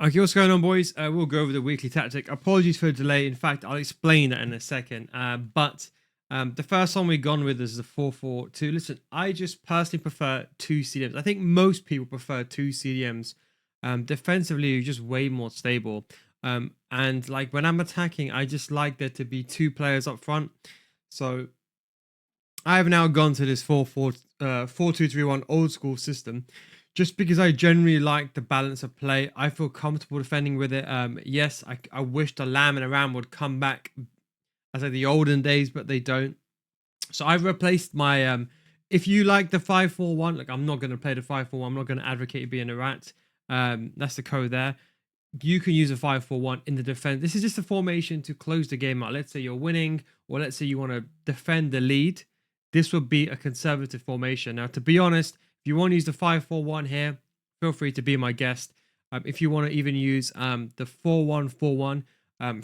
Okay, what's going on, boys? We'll go over the weekly tactic. Apologies for the delay. In fact, I'll explain that in a second. But the first one we've gone with is the 4-4-2. Listen, I just personally prefer two CDMs. I think most people prefer two CDMs. Defensively, you're just way more stable. And like when I'm attacking, I just like there to be two players up front. So I have now gone to this 4-2-3-1 old school system just because I generally like the balance of play. I feel comfortable defending with it. Yes, I wish the Lamb and Aram would come back as like the olden days, but they don't. So I've replaced my if you like the 5-4-1, like I'm not going to play the 5-4-1. I'm not going to advocate being a rat. That's the code there. You can use a 5-4-1 in the defense. This is just a formation to close the game out. Let's say you're winning, or let's say you want to defend the lead. This would be a conservative formation. Now, to be honest, if you want to use the 5-4-1 here, feel free to be my guest. If you want to even use the 4-1-4-1,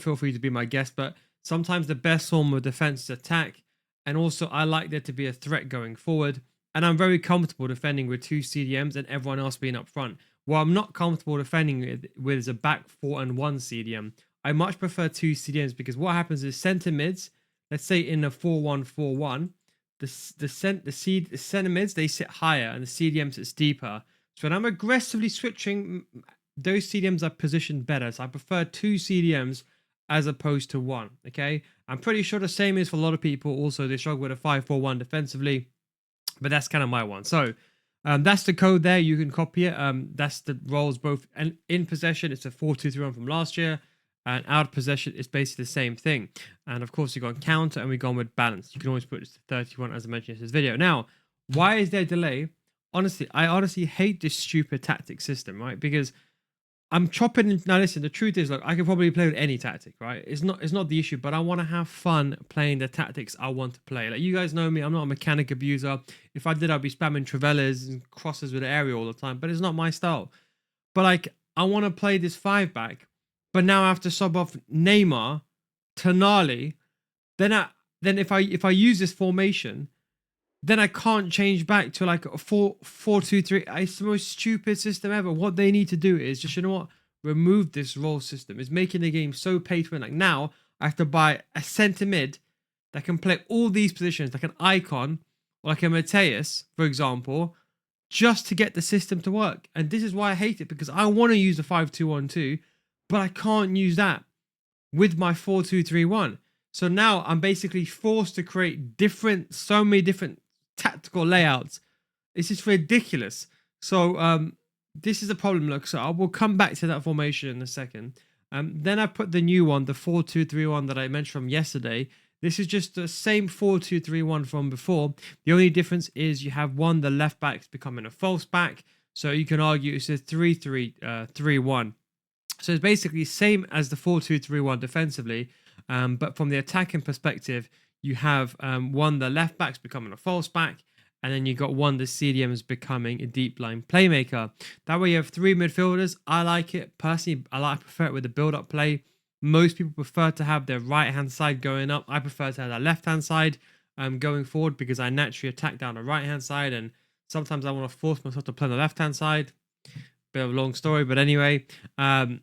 feel free to be my guest. But sometimes the best form of defense is attack. And also, I like there to be a threat going forward. And I'm very comfortable defending with two CDMs and everyone else being up front. What I'm not comfortable defending with is a back 4 and 1 CDM. I much prefer two CDMs because what happens is center mids, let's say in a 4-1-4-1, the center mids, they sit higher and the CDM sits deeper. So when I'm aggressively switching, those CDMs are positioned better. So I prefer two CDMs as opposed to one. Okay. I'm pretty sure the same is for a lot of people. Also, they struggle with a 5-4-1 defensively, but that's kind of my one. So that's the code there. You can copy it. That's the roles both. And in possession, it's a 4-2-3-1 from last year. And out of possession, it's basically the same thing. And of course, you've got counter and we've gone with balance. You can always put this to 31 as I mentioned in this video. Now, why is there delay? Honestly, I honestly hate this stupid tactic system, right? Because I'm chopping. Now, listen, the truth is, look, I can probably play with any tactic, right? It's not the issue, but I want to have fun playing the tactics I want to play. Like, you guys know me, I'm not a mechanic abuser. If I did, I'd be spamming Travellas and crosses with the area all the time, but it's not my style. But like, I want to play this 5-back, but now I have to sub off Neymar, Tonali. Then if I use this formation, then I can't change back to like a 4-4-2-3. It's the most stupid system ever. What they need to do is just, you know what, remove this role system. It's making the game so pay to win. Like now, I have to buy a centre mid that can play all these positions, like an icon, or like a Mateus, for example, just to get the system to work. And this is why I hate it, because I want to use the 5-2-1-2, but I can't use that with my 4-2-3-1. So now I'm basically forced to create so many different tactical layouts. It's just ridiculous. So this is a problem. Look, so I will come back to that formation in a second. Then I put the new one, the 4-2-3-1 that I mentioned from yesterday. This is just the same 4-2-3-1 from before. The only difference is you have the left back's becoming a false back. So you can argue it's a 3-3-3-1. So it's basically same as the 4-2-3-1 defensively. But from the attacking perspective, you have the left back's becoming a false back, and then you got the CDM's becoming a deep line playmaker. That way you have three midfielders. I like it personally. I prefer it with the build-up play. Most people prefer to have their right-hand side going up. I prefer to have that left-hand side going forward because I naturally attack down the right-hand side, and sometimes I want to force myself to play on the left-hand side. Bit of a long story, but anyway. But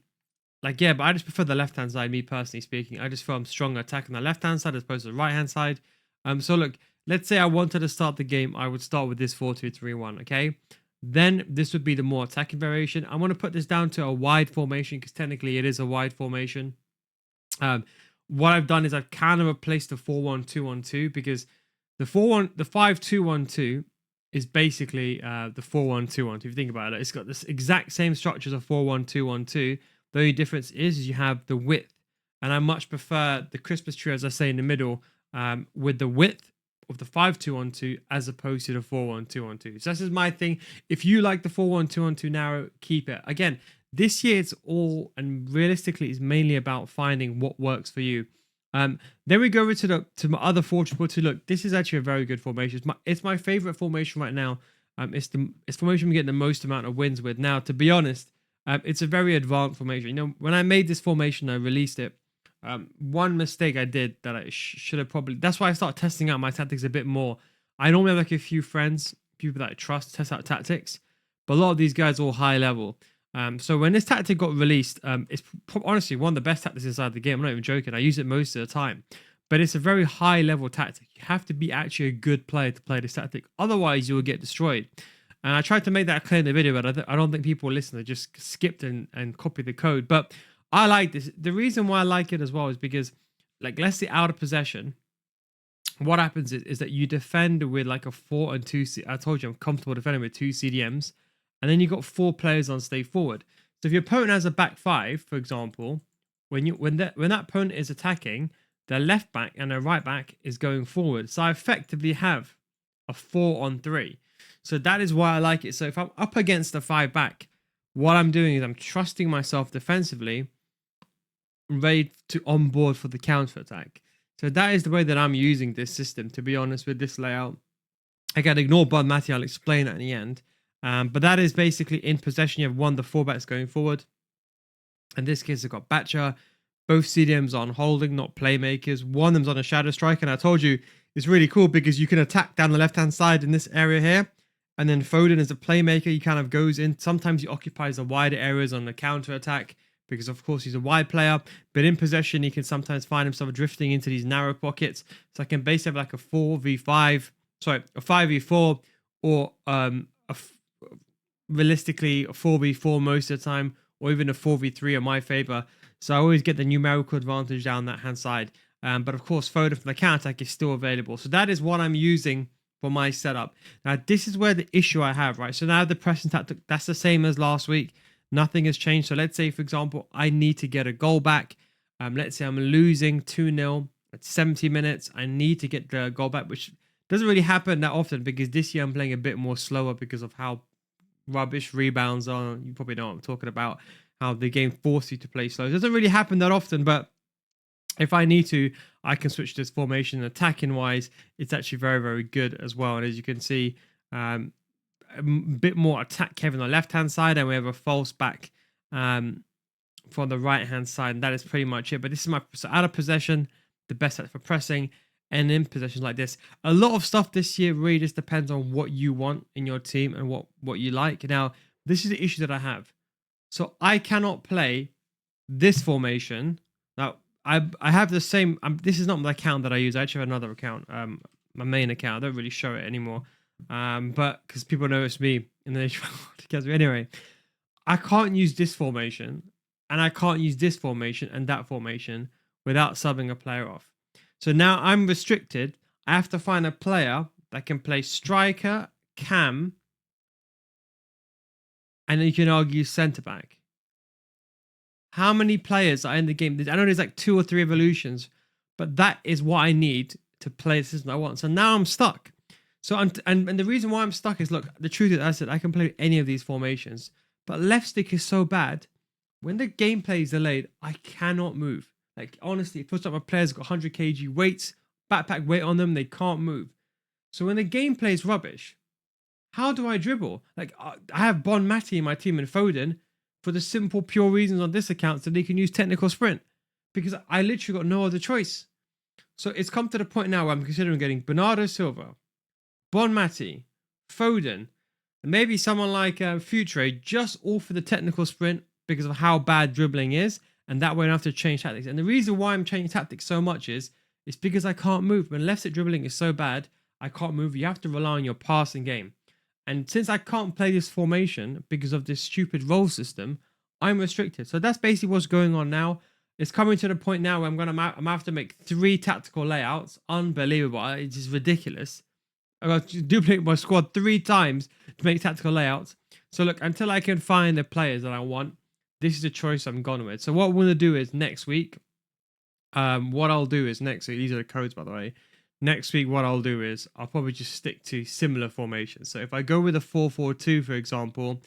I just prefer the left-hand side, me personally speaking. I just feel I'm stronger attacking the left-hand side as opposed to the right-hand side. So look, let's say I wanted to start the game, I would start with this 4-2-3-1, okay? Then this would be the more attacking variation. I want to put this down to a wide formation because technically it is a wide formation. What I've done is I've kind of replaced the 4-1-2-1-2 because the 5-2-1-2 is basically the 4-1-2-1-2. If you think about it, it's got this exact same structure as a 4-1-2-1-2. The only difference is you have the width, and I much prefer the Christmas tree, as I say, in the middle, with the width of the 5-2-1-2 as opposed to the 4-1-2-1-2. So this is my thing. If you like the 4-1-2-1-2 narrow, keep it. Again, this year it's all, and realistically, it's mainly about finding what works for you. Then we go over to my other 4-2-2. Look, this is actually a very good formation. It's my favorite formation right now. It's formation we get the most amount of wins with. Now, to be honest, it's a very advanced formation. You know, when I made this formation, I released it. One mistake I did that I should have probably... That's why I started testing out my tactics a bit more. I normally have like a few friends, people that I trust, test out tactics. But a lot of these guys are all high level. So when this tactic got released, it's honestly one of the best tactics inside the game. I'm not even joking. I use it most of the time, but it's a very high level tactic. You have to be actually a good player to play this tactic. Otherwise, you will get destroyed. And I tried to make that clear in the video, but I don't think people listen. They just skipped and copied the code. But I like this. The reason why I like it as well is because, like, let's say out of possession, what happens is that you defend with like a 4 and 2. I told you I'm comfortable defending with 2 CDMs, and then you got 4 players on stay forward. So if your opponent has a back 5, for example, when that opponent is attacking, their left back and their right back is going forward. So I effectively have a 4 on 3. So that is why I like it. So if I'm up against a 5 back, what I'm doing is I'm trusting myself defensively, ready to onboard for the counter attack. So that is the way that I'm using this system, to be honest, with this layout. Again, ignore Bud Matty, I'll explain that in the end. But that is basically in possession. You have one of the 4 backs going forward. In this case, I've got Batcher. Both CDMs on holding, not playmakers. One of them's on a shadow strike. And I told you, it's really cool because you can attack down the left-hand side in this area here. And then Foden is a playmaker. He kind of goes in. Sometimes he occupies the wider areas on the counter attack, because of course he's a wide player, but in possession he can sometimes find himself drifting into these narrow pockets. So I can basically have like a 4v5, sorry, a 5v4, or realistically a 4v4 most of the time, or even a 4v3 in my favor. So I always get the numerical advantage down that hand side. But of course Foden from the counter attack is still available. So that is what I'm using for my setup. Now this is where the issue I have, right? So now the pressing tactic, that's the same as last week. Nothing has changed. So let's say, for example, I need to get a goal back. Let's say I'm losing 2-0 at 70 minutes. I need to get the goal back, which doesn't really happen that often because this year I'm playing a bit more slower because of how rubbish rebounds are. You probably know what I'm talking about, how the game forces you to play slow. It doesn't really happen that often, but if I need to, I can switch this formation. Attacking wise, it's actually very, very good as well. And as you can see, a bit more attack heavy on the left hand side, and we have a false back from the right hand side, and that is pretty much it. But this is my, so out of possession, the best set for pressing, and in possessions like this. A lot of stuff this year really just depends on what you want in your team and what you like. Now this is the issue that I have. So I cannot play this formation. Now I have the same, this is not my account that I use. I actually have another account, my main account. I don't really show it anymore. But because people know it's me in the nature. Anyway, I can't use this formation, and I can't use this formation and that formation without subbing a player off. So now I'm restricted. I have to find a player that can play striker, cam, and then you can argue centre back. How many players are in the game? I know there's like 2 or 3 evolutions, but that is what I need to play the system I want. So now I'm stuck. So and the reason why I'm stuck is, look, the truth is, I said I can play any of these formations, but left stick is so bad. When the gameplay is delayed, I cannot move. Like honestly, it puts up my players got 100 kg weights, backpack weight on them, they can't move. So when the gameplay is rubbish, how do I dribble? Like I have Bon Matty in my team and Foden for the simple, pure reasons on this account so they can use technical sprint, because I literally got no other choice. So it's come to the point now where I'm considering getting Bernardo Silva, Bon Matty, Foden, and maybe someone like Futre, just all for the technical sprint because of how bad dribbling is, and that way I don't have to change tactics. And the reason why I'm changing tactics so much is it's because I can't move. When left stick dribbling is so bad, I can't move. You have to rely on your passing game. And since I can't play this formation because of this stupid role system, I'm restricted. So that's basically what's going on now. It's coming to the point now where I'm gonna have to make 3 tactical layouts. Unbelievable. It's just ridiculous. I got to duplicate my squad 3 times to make tactical layouts. So look, until I can find the players that I want, this is the choice I'm gone with. So what we're going to do is next week, these are the codes, by the way. Next week, what I'll do is I'll probably just stick to similar formations. So if I go with a 4-4-2, for example,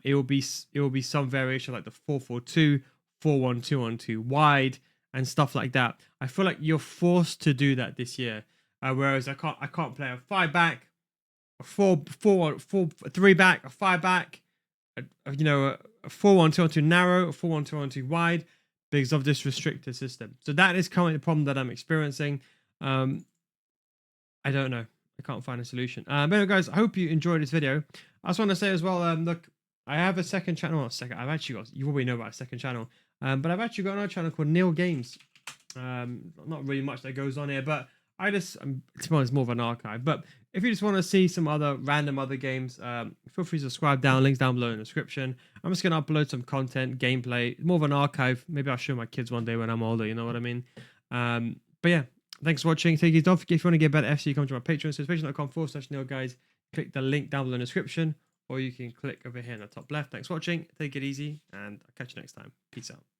it will be some variation like the 4-4-2, 4-1-2-1-2 wide, and stuff like that. I feel like you're forced to do that this year. Whereas I can't play a 5 back, a 3 back, a 5 back, a 4-1-2-1-2 narrow, a 4-1-2-1-2 wide, because of this restricted system. So that is currently the problem that I'm experiencing. I don't know. I can't find a solution. But anyway, guys, I hope you enjoyed this video. I just want to say as well, look, I have a second channel. Well, second, I've actually got. You already know about a second channel, but I've actually got another channel called Neil Games. Not really much that goes on here, but I just, to be honest, more of an archive. But if you just want to see some other random other games, feel free to subscribe down. Links down below in the description. I'm just gonna upload some content, gameplay, more of an archive. Maybe I'll show my kids one day when I'm older. You know what I mean? But yeah, thanks for watching. Take it. Don't forget if you want to get better FC, come to my Patreon. So patreon.com/Neil guys. Click the link down below in the description, or you can click over here in the top left. Thanks for watching. Take it easy, and I'll catch you next time. Peace out.